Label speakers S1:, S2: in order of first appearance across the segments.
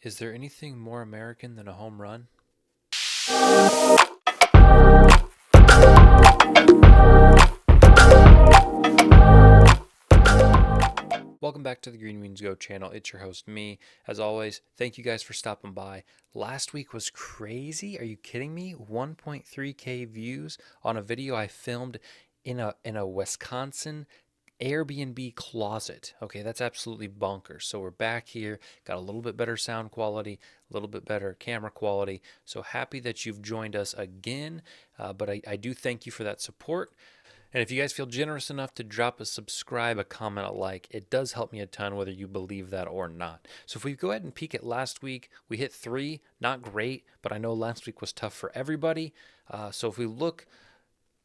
S1: Is there anything more American than a home run? Welcome back to the Green Means Go channel. It's your host, me. As always, thank you guys for stopping by. Last week was crazy. Are you kidding me? 1.3K views on a video I filmed in a Wisconsin Airbnb closet. Okay, that's absolutely bonkers. So we're back here, got a little bit better sound quality, a little bit better camera quality. So happy that you've joined us again. But I do thank you for that support. And if you guys feel generous enough to drop a subscribe, a comment, a like, it does help me a ton, whether you believe that or not. So if we go ahead and peek at last week, we hit 3, not great, but I know last week was tough for everybody. So if we look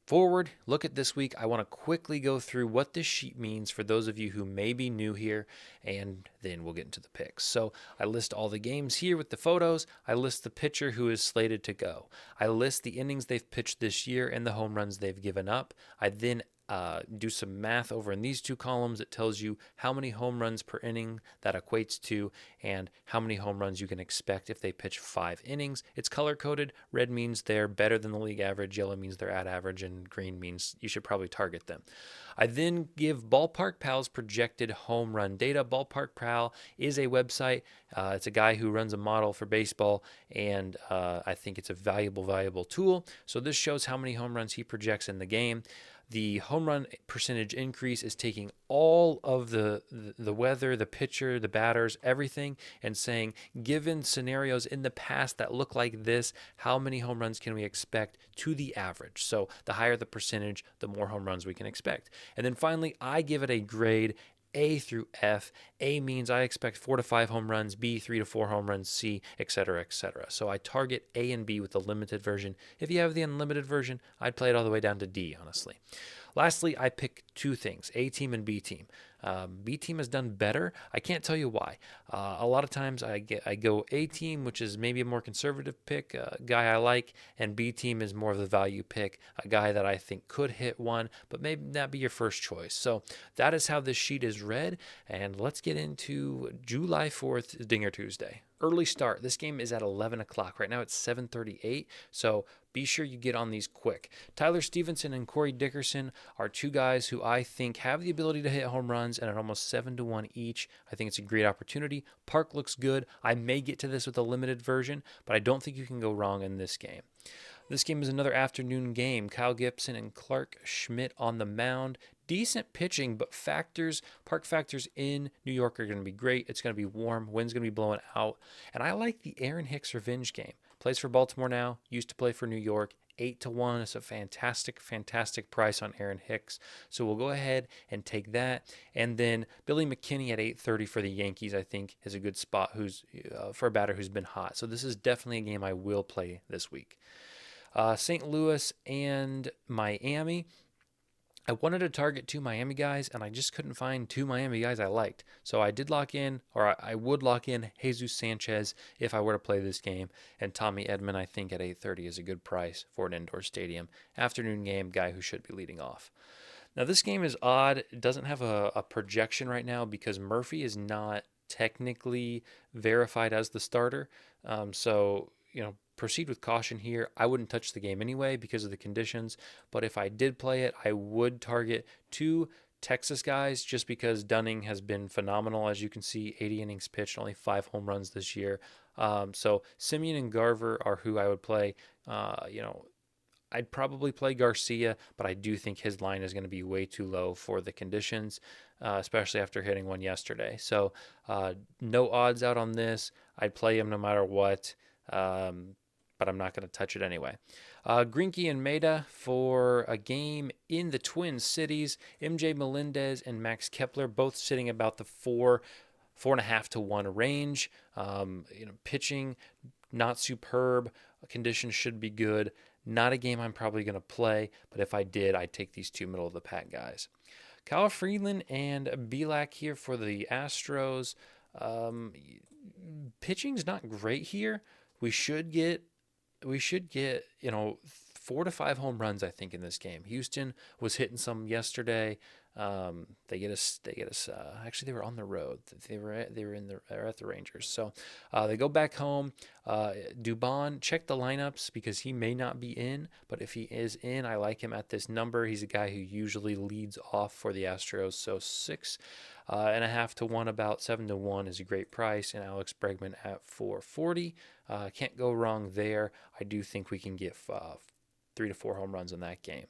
S1: forward, look at this week, I want to quickly go through what this sheet means for those of you who may be new here, and then we'll get into the picks. So I list all the games here with the photos. I list the pitcher who is slated to go. I list the innings they've pitched this year and the home runs they've given up. I then do some math over in these two columns. It tells you how many home runs per inning that equates to and how many home runs you can expect if they pitch 5 innings. It's color coded. Red means they're better than the league average. Yellow means they're at average. And green means you should probably target them. I then give Ballpark Pal's projected home run data. Ballpark Pal is a website. It's a guy who runs a model for baseball, and I think it's a valuable tool. So this shows how many home runs he projects in the game. The home run percentage increase is taking all of the weather, the pitcher, the batters, everything, and saying, given scenarios in the past that look like this, how many home runs can we expect to the average? So the higher the percentage, the more home runs we can expect. And then finally, I give it a grade A through F. A means I expect 4 to 5 home runs, B 3 to 4 home runs, C, etc., etc. So I target A and B with the limited version. If you have the unlimited version, I'd play it all the way down to D, honestly. Lastly, I pick 2 things, A team and B team. B team has done better. I can't tell you why. A lot of times I go A team, which is maybe a more conservative pick, a guy I like, and B team is more of the value pick, a guy that I think could hit one, but maybe not be your first choice. So that is how this sheet is read, and let's get into July 4th, Dinger Tuesday. Early start. This game is at 11 o'clock. Right now it's 7:38, so be sure you get on these quick. Tyler Stevenson and Corey Dickerson are 2 guys who I think have the ability to hit home runs, and at almost 7-1 each, I think it's a great opportunity. Park looks good. I may get to this with a limited version, but I don't think you can go wrong in this game. This game is another afternoon game. Kyle Gibson and Clark Schmidt on the mound. Decent pitching, but park factors in New York are going to be great. It's going to be warm. Wind's going to be blowing out. And I like the Aaron Hicks revenge game. Plays for Baltimore now. Used to play for New York. 8-1 is a fantastic price on Aaron Hicks. So we'll go ahead and take that. And then Billy McKinney at 8:30 for the Yankees, I think, is a good spot for a batter who's been hot. So this is definitely a game I will play this week. St. Louis and Miami. I wanted to target 2 Miami guys, and I just couldn't find 2 Miami guys I liked. So I did lock in, or I would lock in Jesus Sanchez if I were to play this game. And Tommy Edman, I think, at 8:30 is a good price for an indoor stadium. Afternoon game, guy who should be leading off. Now, this game is odd. It doesn't have a projection right now because Murphy is not technically verified as the starter. Proceed with caution here. I wouldn't touch the game anyway because of the conditions, but if I did play it, I would target 2 Texas guys just because Dunning has been phenomenal. As you can see, 80 innings pitched, only 5 home runs this year. So Simeon and Garver are who I would play. I'd probably play Garcia, but I do think his line is going to be way too low for the conditions, especially after hitting one yesterday. So no odds out on this. I'd play him no matter what. But I'm not going to touch it anyway. Greinke and Maeda for a game in the Twin Cities. MJ Melendez and Max Kepler both sitting about the 4.5 to 1 range. Pitching not superb. Conditions should be good. Not a game I'm probably going to play, but if I did, I'd take these 2 middle of the pack guys. Kyle Freeland and Belak here for the Astros. Pitching's not great here. We should get 4 to 5 home runs, I think, in this game. Houston was hitting some yesterday. They get us. They get us. Actually, they were on the road. They're at the Rangers. So they go back home. Dubon, check the lineups because he may not be in, but if he is in, I like him at this number. He's a guy who usually leads off for the Astros. So 6.5 to 1, about 7 to 1 is a great price, and Alex Bregman at 440. Can't go wrong there. I do think we can get 3 to 4 home runs in that game.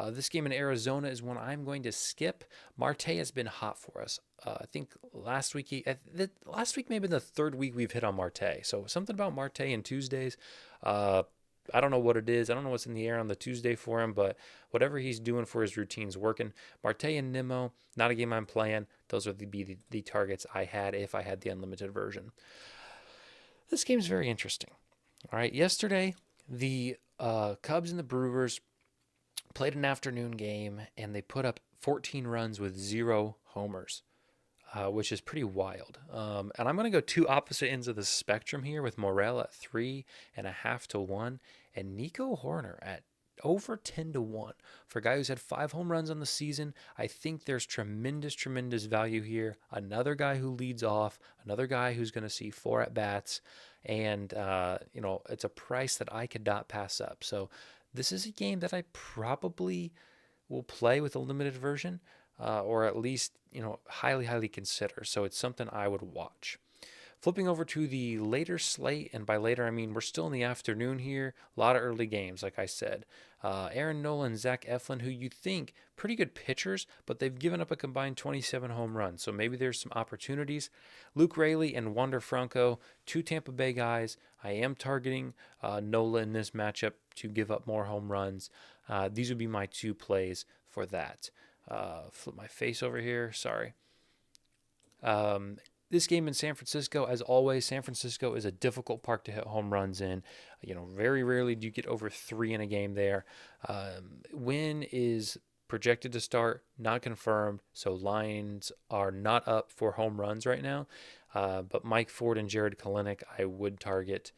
S1: This game in Arizona is one I'm going to skip. Marte has been hot for us. I think last week may have been the third week we've hit on Marte. So something about Marte and Tuesdays. I don't know what it is. I don't know what's in the air on the Tuesday for him, but whatever he's doing for his routine's working. Marte and Nimmo, not a game I'm playing. Those are the targets I had if I had the unlimited version. This game's very interesting. All right, yesterday the Cubs and the Brewers played an afternoon game, and they put up 14 runs with 0 homers, which is pretty wild. And I'm going to go two opposite ends of the spectrum here with Morel at 3.5 to 1 and Nico Horner at over 10 to 1. For a guy who's had 5 home runs on the season, I think there's tremendous value here. Another guy who leads off, another guy who's going to see 4 at-bats, and it's a price that I could not pass up. So this is a game that I probably will play with a limited version, or at least highly consider. So it's something I would watch. Flipping over to the later slate, and by later I mean we're still in the afternoon here. A lot of early games, like I said. Aaron Nola and Zach Eflin, who you think pretty good pitchers, but they've given up a combined 27 home runs. So maybe there's some opportunities. Luke Raley and Wander Franco, 2 Tampa Bay guys. I am targeting Nola in this matchup to give up more home runs. These would be my 2 plays for that. Flip my face over here. Sorry. This game in San Francisco, as always, San Francisco is a difficult park to hit home runs in. Very rarely do you get over 3 in a game there. Win is projected to start, not confirmed, so lines are not up for home runs right now. But Mike Ford and Jared Kelenic, I would target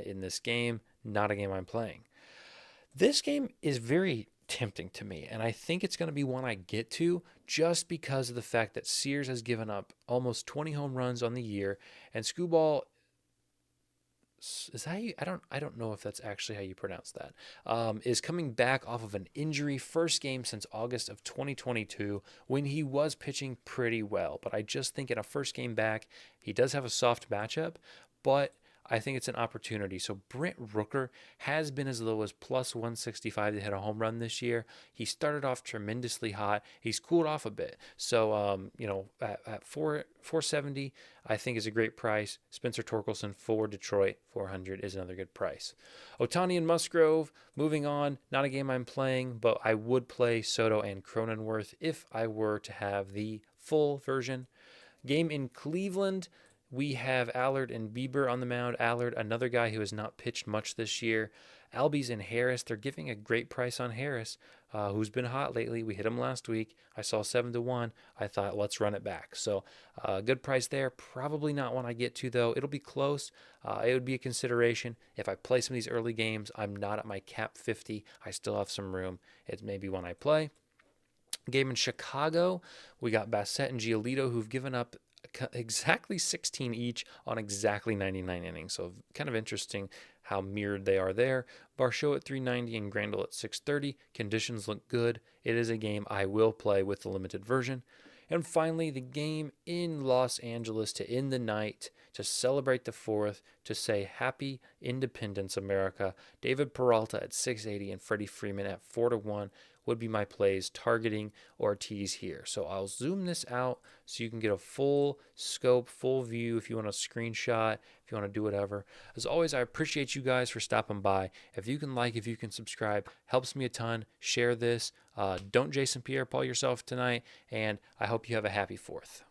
S1: in this game. Not a game I'm playing. This game is very tempting to me, and I think it's going to be one I get to just because of the fact that Sears has given up almost 20 home runs on the year, and Skubal, is that you? I don't know if that's actually how you pronounce that. Is coming back off of an injury, first game since August of 2022 when he was pitching pretty well. But I just think in a first game back, he does have a soft matchup, but I think it's an opportunity. So Brent Rooker has been as low as plus 165 to hit a home run this year. He started off tremendously hot. He's cooled off a bit. So, at 470, I think is a great price. Spencer Torkelson for Detroit, 400 is another good price. Ohtani and Musgrove, moving on. Not a game I'm playing, but I would play Soto and Cronenworth if I were to have the full version. Game in Cleveland, we have Allard and Bieber on the mound. Allard, another guy who has not pitched much this year. Albies and Harris, they're giving a great price on Harris, who's been hot lately. We hit him last week. I saw 7 to 1. I thought, let's run it back. So, good price there. Probably not one I get to, though. It'll be close. It would be a consideration. If I play some of these early games, I'm not at my cap 50. I still have some room. It's maybe one I play. Game in Chicago, we got Bassett and Giolito, who've given up exactly 16 each on exactly 99 innings. So kind of interesting how mirrored they are there. Barchot at 390 and Grandal at 630. Conditions look good. It is a game I will play with the limited version. And finally, the game in Los Angeles to end the night, to celebrate the 4th, to say Happy Independence, America. David Peralta at 680 and Freddie Freeman at 4 to 1 would be my plays targeting Ortiz here. So I'll zoom this out so you can get a full scope, full view if you want to screenshot, if you want to do whatever. As always, I appreciate you guys for stopping by. If you can like, if you can subscribe, helps me a ton. Share this. Don't Jason Pierre-Paul yourself tonight, and I hope you have a happy 4th.